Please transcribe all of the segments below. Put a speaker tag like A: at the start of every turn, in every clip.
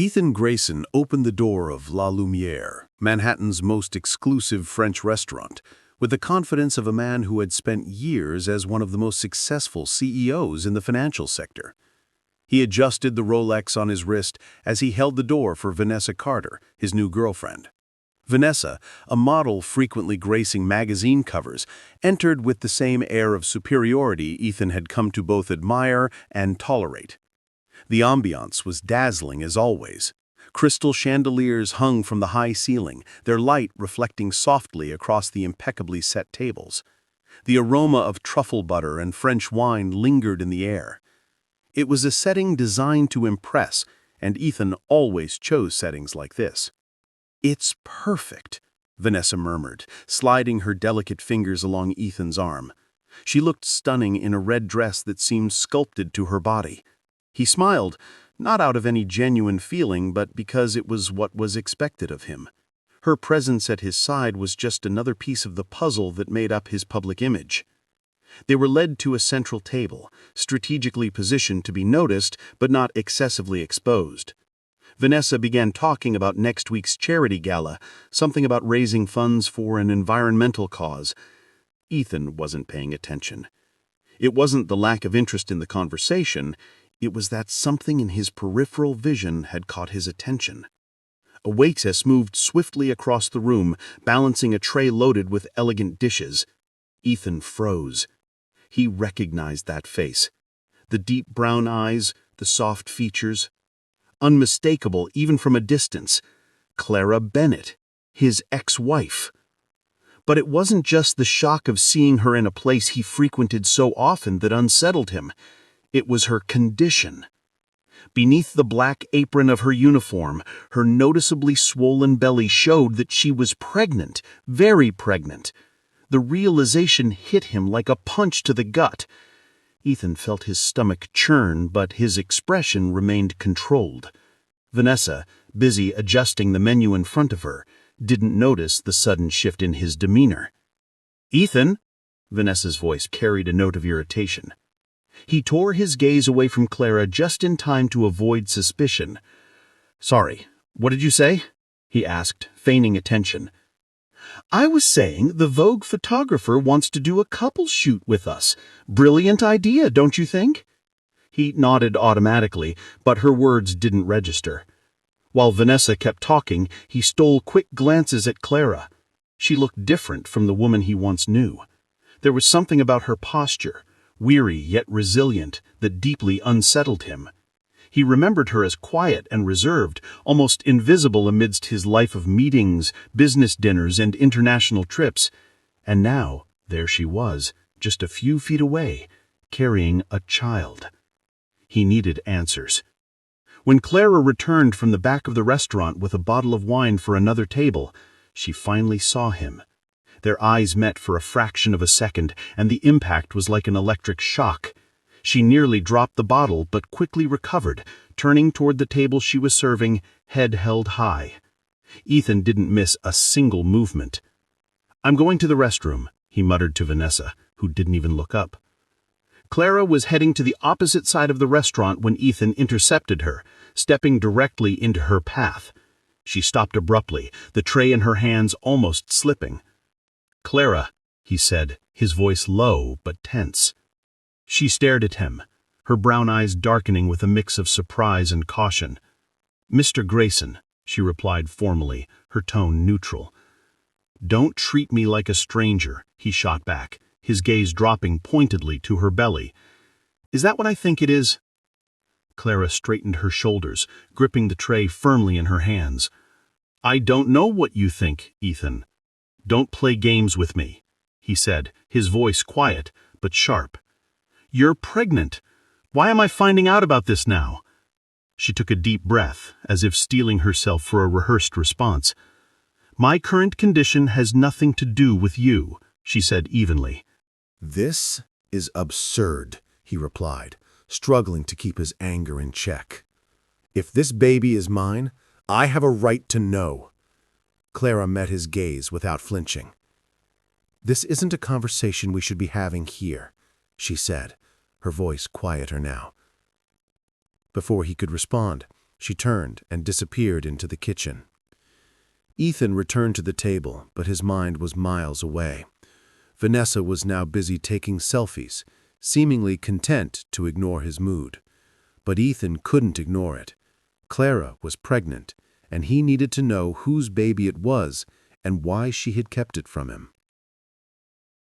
A: Ethan Grayson opened the door of La Lumiere, Manhattan's most exclusive French restaurant, with the confidence of a man who had spent years as one of the most successful CEOs in the financial sector. He adjusted the Rolex on his wrist as he held the door for Vanessa Carter, his new girlfriend. Vanessa, a model frequently gracing magazine covers, entered with the same air of superiority Ethan had come to both admire and tolerate. The ambiance was dazzling as always. Crystal chandeliers hung from the high ceiling, their light reflecting softly across the impeccably set tables. The aroma of truffle butter and French wine lingered in the air. It was a setting designed to impress, and Ethan always chose settings like this. "It's perfect," Vanessa murmured, sliding her delicate fingers along Ethan's arm. She looked stunning in a red dress that seemed sculpted to her body. He smiled, not out of any genuine feeling, but because it was what was expected of him. Her presence at his side was just another piece of the puzzle that made up his public image. They were led to a central table, strategically positioned to be noticed but not excessively exposed. Vanessa began talking about next week's charity gala, something about raising funds for an environmental cause. Ethan wasn't paying attention. It wasn't the lack of interest in the conversation, it was that something in his peripheral vision had caught his attention. A waitress moved swiftly across the room, balancing a tray loaded with elegant dishes. Ethan froze. He recognized that face. The deep brown eyes, the soft features. Unmistakable even from a distance. Clara Bennett, his ex-wife. But it wasn't just the shock of seeing her in a place he frequented so often that unsettled him. It was her condition. Beneath the black apron of her uniform, her noticeably swollen belly showed that she was pregnant, very pregnant. The realization hit him like a punch to the gut. Ethan felt his stomach churn, but his expression remained controlled. Vanessa, busy adjusting the menu in front of her, didn't notice the sudden shift in his demeanor. "Ethan!" Vanessa's voice carried a note of irritation. He tore his gaze away from Clara just in time to avoid suspicion. "Sorry, what did you say?" he asked, feigning attention. "I was saying the Vogue photographer wants to do a couple shoot with us. Brilliant idea, don't you think?" He nodded automatically, but her words didn't register. While Vanessa kept talking, he stole quick glances at Clara. She looked different from the woman he once knew. There was something about her posture, weary yet resilient, that deeply unsettled him. He remembered her as quiet and reserved, almost invisible amidst his life of meetings, business dinners, and international trips. And now, there she was, just a few feet away, carrying a child. He needed answers. When Clara returned from the back of the restaurant with a bottle of wine for another table, she finally saw him. Their eyes met for a fraction of a second, and the impact was like an electric shock. She nearly dropped the bottle, but quickly recovered, turning toward the table she was serving, head held high. Ethan didn't miss a single movement. "I'm going to the restroom," he muttered to Vanessa, who didn't even look up. Clara was heading to the opposite side of the restaurant when Ethan intercepted her, stepping directly into her path. She stopped abruptly, the tray in her hands almost slipping. "Clara," he said, his voice low but tense. She stared at him, her brown eyes darkening with a mix of surprise and caution. "Mr. Grayson," she replied formally, her tone neutral. "Don't treat me like a stranger," he shot back, his gaze dropping pointedly to her belly. "Is that what I think it is?" Clara straightened her shoulders, gripping the tray firmly in her hands. "I don't know what you think, Ethan. Don't play games with me," he said, his voice quiet but sharp. "You're pregnant. Why am I finding out about this now?" She took a deep breath, as if steeling herself for a rehearsed response. "My current condition has nothing to do with you," she said evenly.
B: "This is absurd," he replied, struggling to keep his anger in check. "If this baby is mine, I have a right to know." Clara met his gaze without flinching. "This isn't a conversation we should be having here," she said, her voice quieter now. Before he could respond, She turned and disappeared into the kitchen. Ethan returned to the table, but his mind was miles away. Vanessa was now busy taking selfies, seemingly content to ignore his mood. But Ethan couldn't ignore it. Clara was pregnant, and he needed to know whose baby it was and why she had kept it from him.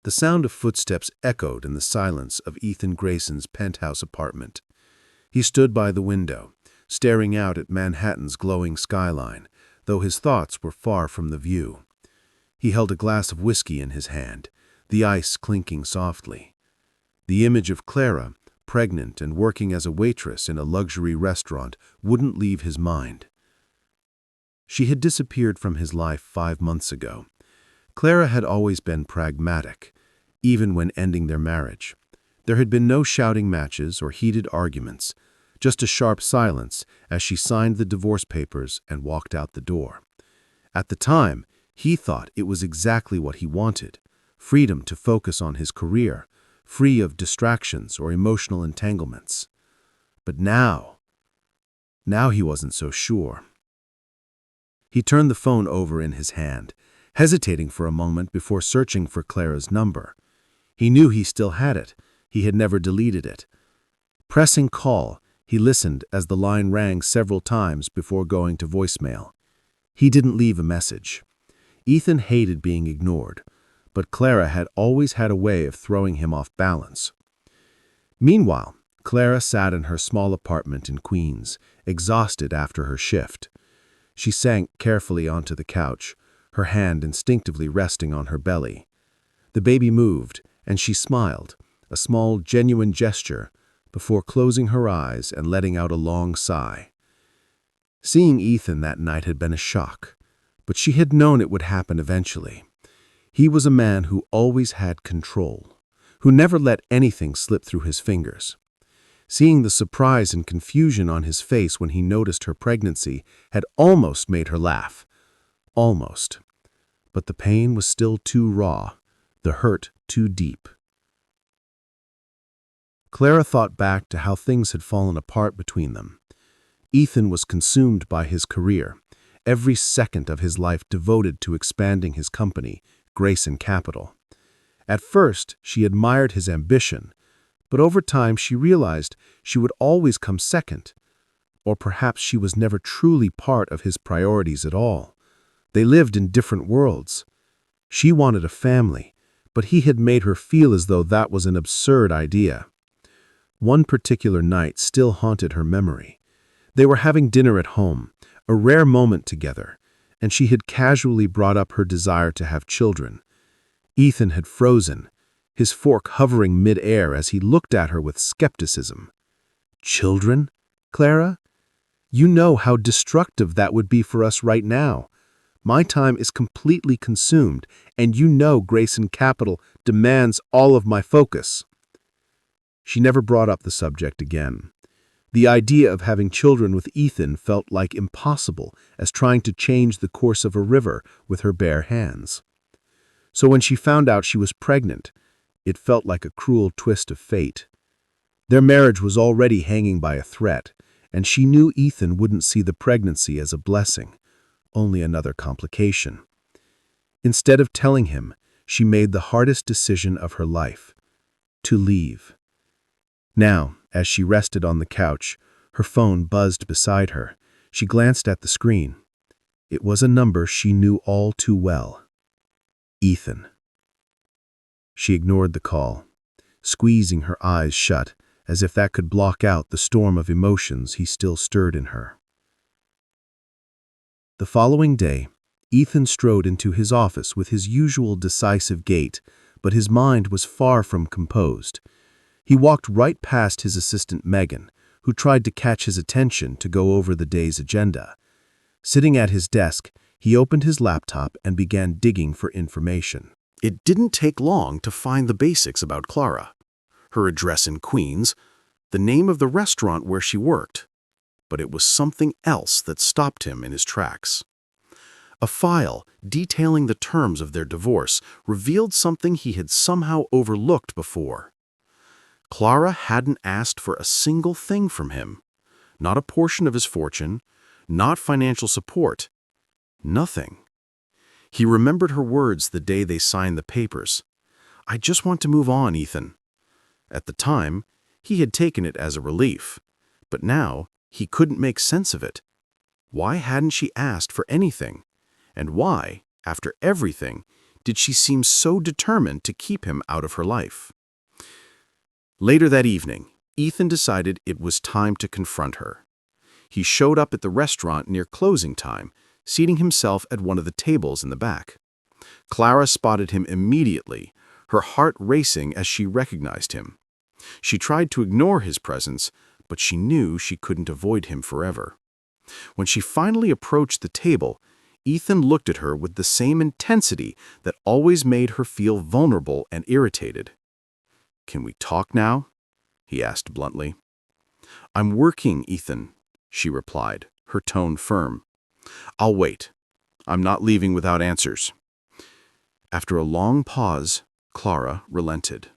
B: The sound of footsteps echoed in the silence of Ethan Grayson's penthouse apartment. He stood by the window, staring out at Manhattan's glowing skyline, though his thoughts were far from the view. He held a glass of whiskey in his hand, the ice clinking softly. The image of Clara, pregnant and working as a waitress in a luxury restaurant, wouldn't leave his mind. She had disappeared from his life 5 months ago. Clara had always been pragmatic, even when ending their marriage. There had been no shouting matches or heated arguments, just a sharp silence as she signed the divorce papers and walked out the door. At the time, he thought it was exactly what he wanted: freedom to focus on his career, free of distractions or emotional entanglements. But now he wasn't so sure. He turned the phone over in his hand, hesitating for a moment before searching for Clara's number. He knew he still had it. He had never deleted it. Pressing call, he listened as the line rang several times before going to voicemail. He didn't leave a message. Ethan hated being ignored, but Clara had always had a way of throwing him off balance. Meanwhile, Clara sat in her small apartment in Queens, exhausted after her shift. She sank carefully onto the couch, her hand instinctively resting on her belly. The baby moved, and she smiled, a small, genuine gesture, before closing her eyes and letting out a long sigh. Seeing Ethan that night had been a shock, but she had known it would happen eventually. He was a man who always had control, who never let anything slip through his fingers. Seeing the surprise and confusion on his face when he noticed her pregnancy had almost made her laugh. Almost. But the pain was still too raw, the hurt too deep. Clara thought back to how things had fallen apart between them. Ethan was consumed by his career, every second of his life devoted to expanding his company, Grayson Capital. At first, she admired his ambition, but over time she realized she would always come second. Or perhaps she was never truly part of his priorities at all. They lived in different worlds. She wanted a family, but he had made her feel as though that was an absurd idea. One particular night still haunted her memory. They were having dinner at home, a rare moment together, and she had casually brought up her desire to have children. Ethan had frozen, his fork hovering mid-air as he looked at her with skepticism. "Children, Clara? You know how destructive that would be for us right now. My time is completely consumed, and you know Grayson Capital demands all of my focus." She never brought up the subject again. The idea of having children with Ethan felt like impossible, as trying to change the course of a river with her bare hands. So when she found out she was pregnant, it felt like a cruel twist of fate. Their marriage was already hanging by a thread, and she knew Ethan wouldn't see the pregnancy as a blessing, only another complication. Instead of telling him, she made the hardest decision of her life: to leave. Now, as she rested on the couch, her phone buzzed beside her. She glanced at the screen. It was a number she knew all too well. Ethan. She ignored the call, squeezing her eyes shut, as if that could block out the storm of emotions he still stirred in her. The following day, Ethan strode into his office with his usual decisive gait, but his mind was far from composed. He walked right past his assistant Megan, who tried to catch his attention to go over the day's agenda. Sitting at his desk, he opened his laptop and began digging for information.
A: It didn't take long to find the basics about Clara: her address in Queens, the name of the restaurant where she worked. But it was something else that stopped him in his tracks. A file detailing the terms of their divorce revealed something he had somehow overlooked before. Clara hadn't asked for a single thing from him.
B: not a portion of his fortune, not financial support. Nothing. He remembered her words the day they signed the papers. "I just want to move on, Ethan." At the time, he had taken it as a relief, but now he couldn't make sense of it. Why hadn't she asked for anything? And why, after everything, did she seem so determined to keep him out of her life? Later that evening, Ethan decided it was time to confront her. He showed up at the restaurant near closing time, seating himself at one of the tables in the back. Clara spotted him immediately, her heart racing as she recognized him. She tried to ignore his presence, but she knew she couldn't avoid him forever. When she finally approached the table, Ethan looked at her with the same intensity that always made her feel vulnerable and irritated. "Can we talk now?" he asked bluntly. "I'm working, Ethan," she replied, her tone firm. "I'll wait. I'm not leaving without answers." After a long pause, Clara relented.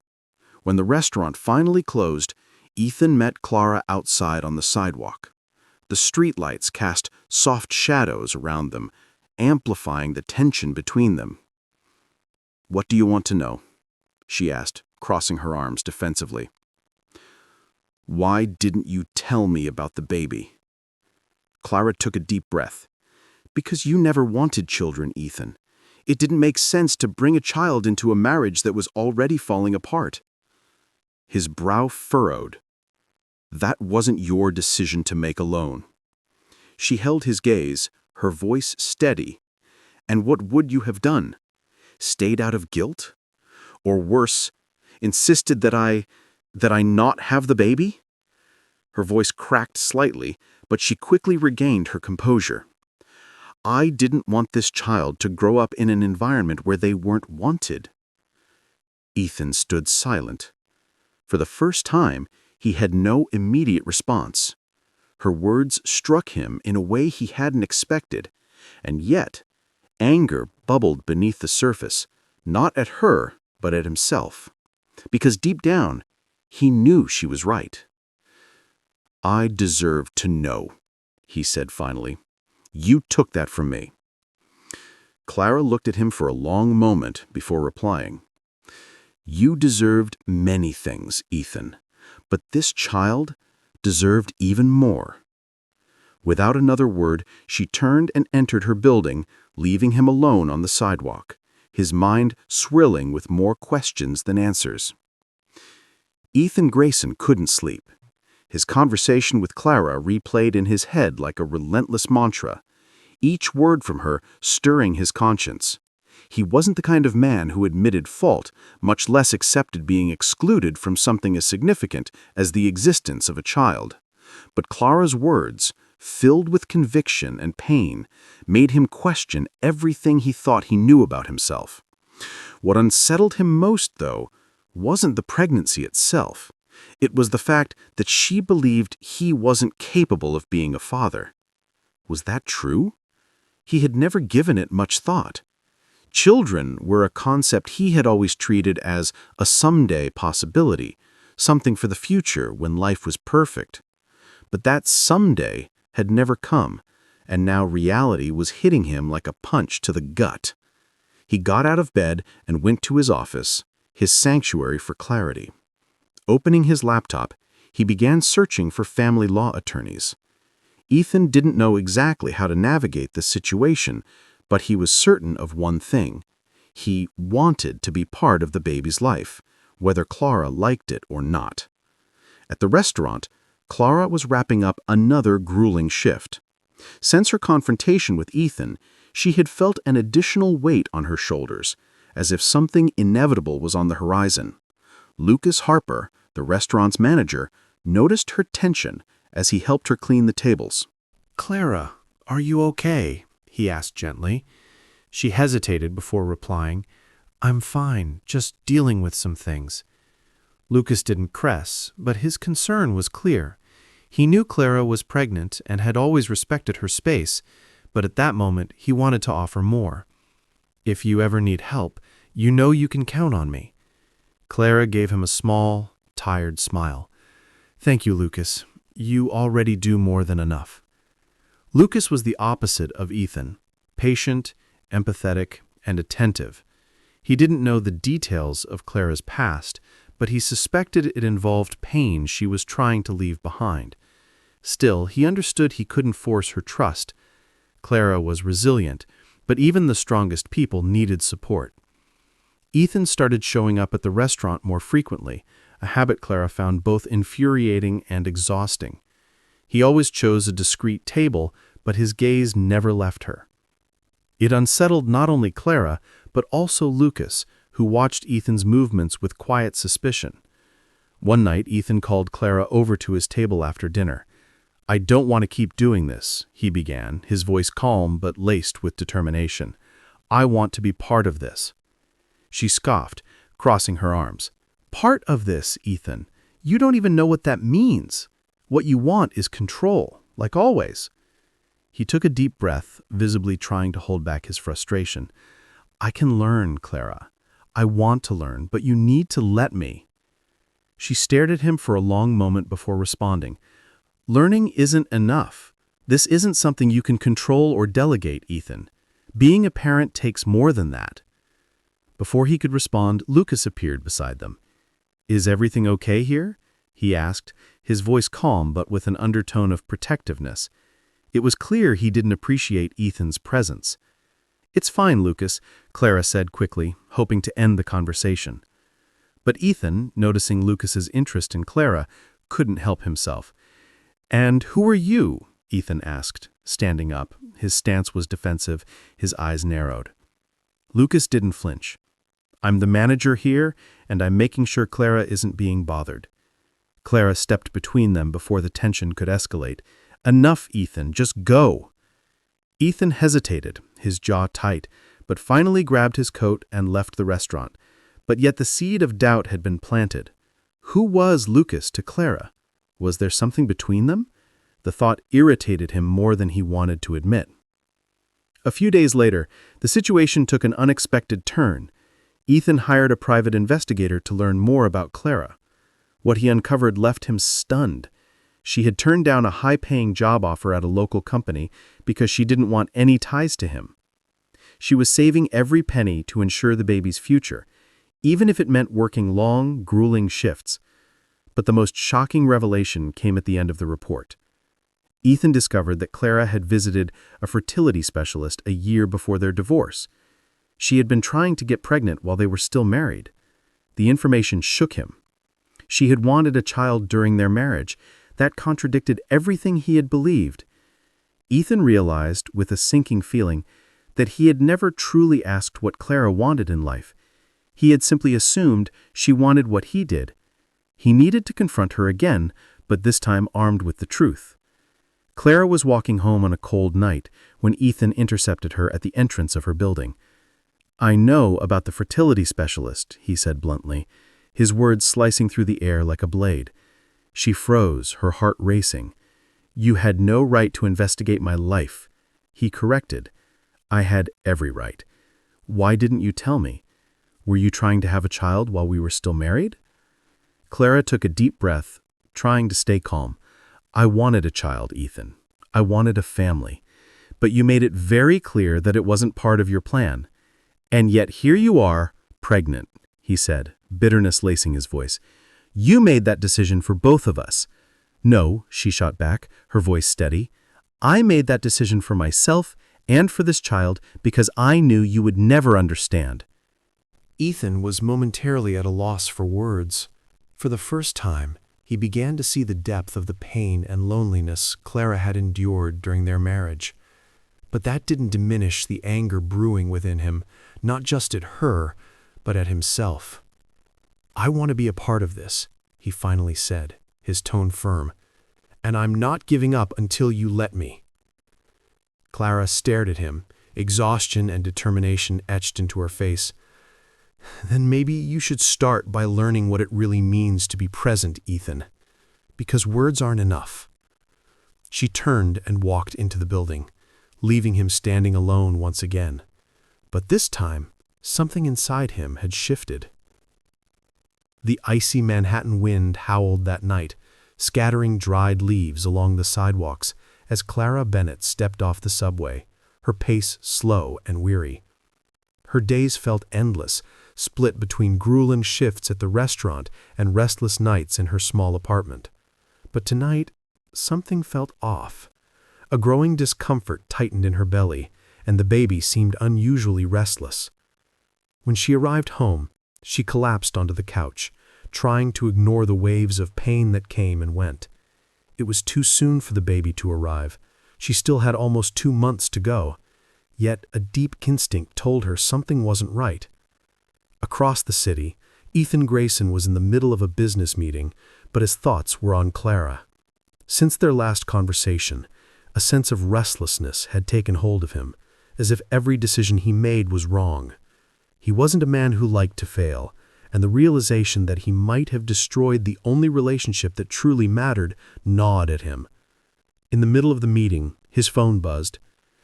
B: When the restaurant finally closed, Ethan met Clara outside on the sidewalk. The streetlights cast soft shadows around them, amplifying the tension between them. "What do you want to know?" she asked, crossing her arms defensively. "Why didn't you tell me about the baby?" Clara took a deep breath. "Because you never wanted children, Ethan. It didn't make sense to bring a child into a marriage that was already falling apart." His brow furrowed. "That wasn't your decision to make alone." She held his gaze, her voice steady. "And what would you have done? Stayed out of guilt? Or worse, insisted that I not have the baby?" Her voice cracked slightly, but she quickly regained her composure. "I didn't want this child to grow up in an environment where they weren't wanted." Ethan stood silent. For the first time, he had no immediate response. Her words struck him in a way he hadn't expected, and yet anger bubbled beneath the surface, not at her, but at himself. Because deep down, he knew she was right. "I deserve to know," he said finally. "You took that from me." Clara looked at him for a long moment before replying. "You deserved many things, Ethan, but this child deserved even more." Without another word, she turned and entered her building, leaving him alone on the sidewalk, his mind swirling with more questions than answers. Ethan Grayson couldn't sleep. His conversation with Clara replayed in his head like a relentless mantra, each word from her stirring his conscience. He wasn't the kind of man who admitted fault, much less accepted being excluded from something as significant as the existence of a child. But Clara's words, filled with conviction and pain, made him question everything he thought he knew about himself. What unsettled him most, though, wasn't the pregnancy itself. It was the fact that she believed he wasn't capable of being a father. Was that true? He had never given it much thought. Children were a concept he had always treated as a someday possibility, something for the future when life was perfect. But that someday had never come, and now reality was hitting him like a punch to the gut. He got out of bed and went to his office, his sanctuary for clarity. Opening his laptop, he began searching for family law attorneys. Ethan didn't know exactly how to navigate this situation, but he was certain of one thing. He wanted to be part of the baby's life, whether Clara liked it or not. At the restaurant, Clara was wrapping up another grueling shift. Since her confrontation with Ethan, she had felt an additional weight on her shoulders, as if something inevitable was on the horizon. Lucas Harper, the restaurant's manager, noticed her tension as he helped her clean the tables.
C: "Clara, are you okay?" he asked gently. She hesitated before replying, "I'm fine, just dealing with some things." Lucas didn't press, but his concern was clear. He knew Clara was pregnant and had always respected her space, but at that moment he wanted to offer more. "If you ever need help, you know you can count on me." Clara gave him a small, tired smile. "Thank you, Lucas. You already do more than enough." Lucas was the opposite of Ethan, patient, empathetic, and attentive. He didn't know the details of Clara's past, but he suspected it involved pain she was trying to leave behind. Still, he understood he couldn't force her trust. Clara was resilient, but even the strongest people needed support. Ethan started showing up at the restaurant more frequently, a habit Clara found both infuriating and exhausting. He always chose a discreet table, but his gaze never left her. It unsettled not only Clara, but also Lucas, who watched Ethan's movements with quiet suspicion. One night, Ethan called Clara over to his table after dinner. "I don't want to keep doing this," he began, his voice calm but laced with determination. "I want to be part of this." She scoffed, crossing her arms. "Part of this, Ethan? You don't even know what that means. What you want is control, like always." He took a deep breath, visibly trying to hold back his frustration. "I can learn, Clara. I want to learn, but you need to let me." She stared at him for a long moment before responding. "Learning isn't enough. This isn't something you can control or delegate, Ethan. Being a parent takes more than that." Before he could respond, Lucas appeared beside them. "Is everything okay here?" he asked, his voice calm but with an undertone of protectiveness. It was clear he didn't appreciate Ethan's presence. "It's fine, Lucas," Clara said quickly, hoping to end the conversation. But Ethan, noticing Lucas's interest in Clara, couldn't help himself. "And who are you?" Ethan asked, standing up. His stance was defensive, his eyes narrowed. Lucas didn't flinch. "I'm the manager here, and I'm making sure Clara isn't being bothered." Clara stepped between them before the tension could escalate. "Enough, Ethan, just go." Ethan hesitated, his jaw tight, but finally grabbed his coat and left the restaurant. But yet the seed of doubt had been planted. Who was Lucas to Clara? Was there something between them? The thought irritated him more than he wanted to admit. A few days later, the situation took an unexpected turn. Ethan hired a private investigator to learn more about Clara. What he uncovered left him stunned. She had turned down a high-paying job offer at a local company because she didn't want any ties to him. She was saving every penny to ensure the baby's future, even if it meant working long, grueling shifts. But the most shocking revelation came at the end of the report. Ethan discovered that Clara had visited a fertility specialist a year before their divorce. She had been trying to get pregnant while they were still married. The information shook him. She had wanted a child during their marriage. That contradicted everything he had believed. Ethan realized, with a sinking feeling, that he had never truly asked what Clara wanted in life. He had simply assumed she wanted what he did. He needed to confront her again, but this time armed with the truth. Clara was walking home on a cold night when Ethan intercepted her at the entrance of her building. "I know about the fertility specialist," he said bluntly, his words slicing through the air like a blade. She froze, her heart racing. "You had no right to investigate my life." He corrected. "I had every right. Why didn't you tell me? Were you trying to have a child while we were still married?" Clara took a deep breath, trying to stay calm. "I wanted a child, Ethan. I wanted a family. But you made it very clear that it wasn't part of your plan. And yet here you are, pregnant," he said, bitterness lacing his voice. "You made that decision for both of us." "No," she shot back, her voice steady. "I made that decision for myself and for this child because I knew you would never understand." Ethan was momentarily at a loss for words. For the first time, he began to see the depth of the pain and loneliness Clara had endured during their marriage. But that didn't diminish the anger brewing within him, not just at her, but at himself. "I want to be a part of this," he finally said, his tone firm. "And I'm not giving up until you let me." Clara stared at him, exhaustion and determination etched into her face. "Then maybe you should start by learning what it really means to be present, Ethan. Because words aren't enough." She turned and walked into the building, leaving him standing alone once again. But this time, something inside him had shifted. The icy Manhattan wind howled that night, scattering dried leaves along the sidewalks as Clara Bennett stepped off the subway, her pace slow and weary. Her days felt endless, split between grueling shifts at the restaurant and restless nights in her small apartment. But tonight, something felt off. A growing discomfort tightened in her belly, and the baby seemed unusually restless. When she arrived home, she collapsed onto the couch, trying to ignore the waves of pain that came and went. It was too soon for the baby to arrive. She still had almost 2 months to go. Yet a deep instinct told her something wasn't right. Across the city, Ethan Grayson was in the middle of a business meeting, but his thoughts were on Clara. Since their last conversation, a sense of restlessness had taken hold of him, as if every decision he made was wrong. He wasn't a man who liked to fail, and the realization that he might have destroyed the only relationship that truly mattered gnawed at him. In the middle of the meeting, his phone buzzed.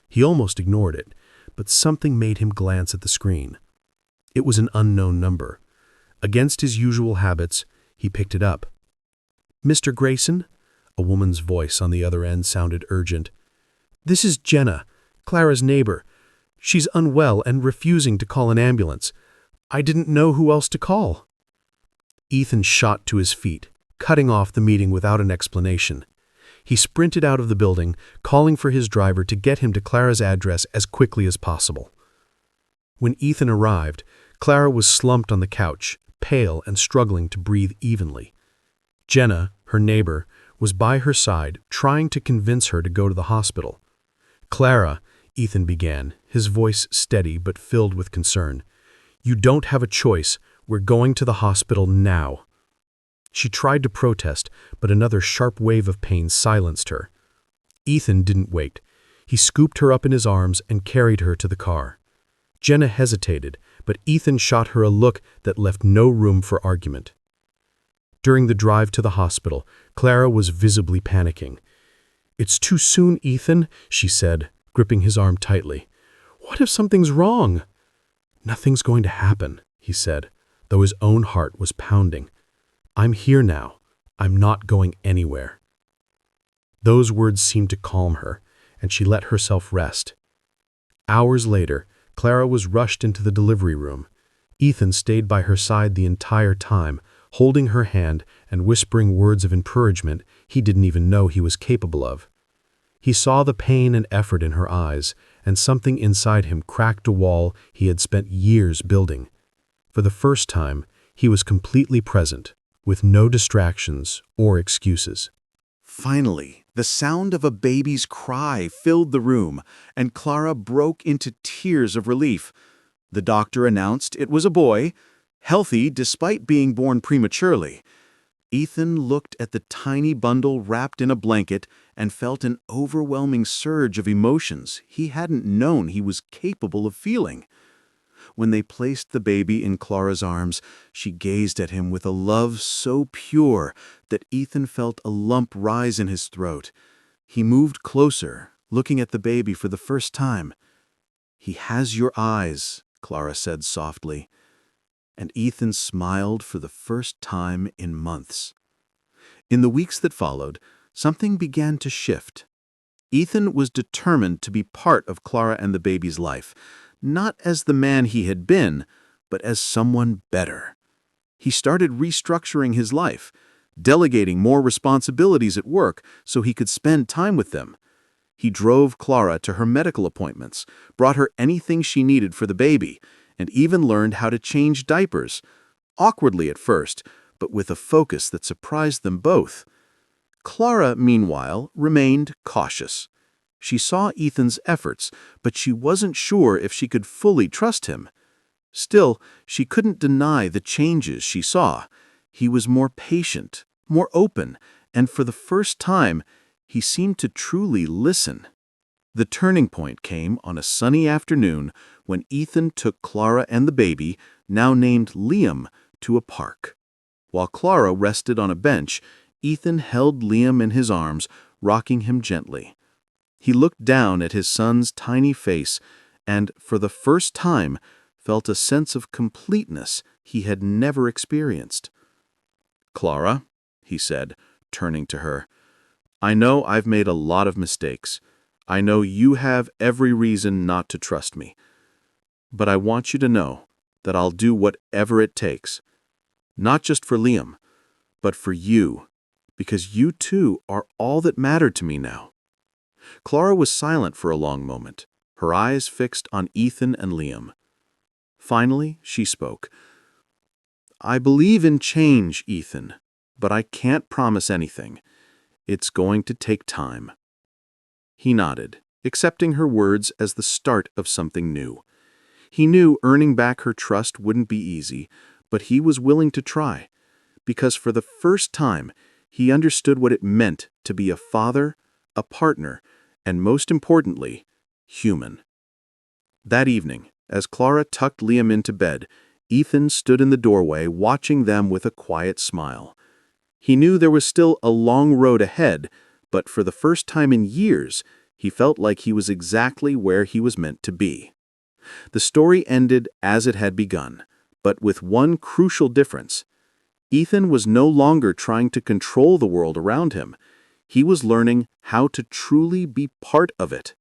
C: He almost ignored it, but something made him glance at the screen. It was an unknown number. Against his usual habits, he picked it up. "Mr. Grayson?" A woman's voice on the other end sounded urgent. "This is Jenna, Clara's neighbor. She's unwell and refusing to call an ambulance. I didn't know who else to call." Ethan shot to his feet, cutting off the meeting without an explanation. He sprinted out of the building, calling for his driver to get him to Clara's address as quickly as possible. When Ethan arrived, Clara was slumped on the couch, pale and struggling to breathe evenly. Jenna, her neighbor, was by her side, trying to convince her to go to the hospital. "Clara," Ethan began, his voice steady but filled with concern. "You don't have a choice. We're going to the hospital now." She tried to protest, but another sharp wave of pain silenced her. Ethan didn't wait. He scooped her up in his arms and carried her to the car. Jenna hesitated, but Ethan shot her a look that left no room for argument. During the drive to the hospital, Clara was visibly panicking. "It's too soon, Ethan," she said, gripping his arm tightly. "What if something's wrong?" "Nothing's going to happen," he said, though his own heart was pounding. "I'm here now. I'm not going anywhere." Those words seemed to calm her, and she let herself rest. Hours later, Clara was rushed into the delivery room. Ethan stayed by her side the entire time, holding her hand and whispering words of encouragement he didn't even know he was capable of. He saw the pain and effort in her eyes, and something inside him cracked a wall he had spent years building. For the first time, he was completely present, with no distractions or excuses.
A: Finally, the sound of a baby's cry filled the room, and Clara broke into tears of relief. The doctor announced it was a boy, healthy despite being born prematurely. Ethan looked at the tiny bundle wrapped in a blanket and felt an overwhelming surge of emotions he hadn't known he was capable of feeling. When they placed the baby in Clara's arms, she gazed at him with a love so pure that Ethan felt a lump rise in his throat. He moved closer, looking at the baby for the first time. "He has your eyes," Clara said softly. And Ethan smiled for the first time in months. In the weeks that followed, something began to shift. Ethan was determined to be part of Clara and the baby's life, not as the man he had been, but as someone better. He started restructuring his life, delegating more responsibilities at work so he could spend time with them. He drove Clara to her medical appointments, brought her anything she needed for the baby, and even learned how to change diapers, awkwardly at first, but with a focus that surprised them both. Clara, meanwhile, remained cautious. She saw Ethan's efforts, but she wasn't sure if she could fully trust him. Still, she couldn't deny the changes she saw. He was more patient, more open, and for the first time, he seemed to truly listen. The turning point came on a sunny afternoon when Ethan took Clara and the baby, now named Liam, to a park. While Clara rested on a bench, Ethan held Liam in his arms, rocking him gently. He looked down at his son's tiny face and, for the first time, felt a sense of completeness he had never experienced. "Clara," he said, turning to her. "I know I've made a lot of mistakes. I know you have every reason not to trust me. But I want you to know that I'll do whatever it takes. Not just for Liam, but for you, because you too are all that matter to me now." Clara was silent for a long moment, her eyes fixed on Ethan and Liam. Finally, she spoke. "I believe in change, Ethan, but I can't promise anything. It's going to take time." He nodded, accepting her words as the start of something new. He knew earning back her trust wouldn't be easy, but he was willing to try, because for the first time, he understood what it meant to be a father, a partner, and most importantly, human. That evening, as Clara tucked Liam into bed, Ethan stood in the doorway watching them with a quiet smile. He knew there was still a long road ahead, but for the first time in years, he felt like he was exactly where he was meant to be. The story ended as it had begun, but with one crucial difference. Ethan was no longer trying to control the world around him. He was learning how to truly be part of it.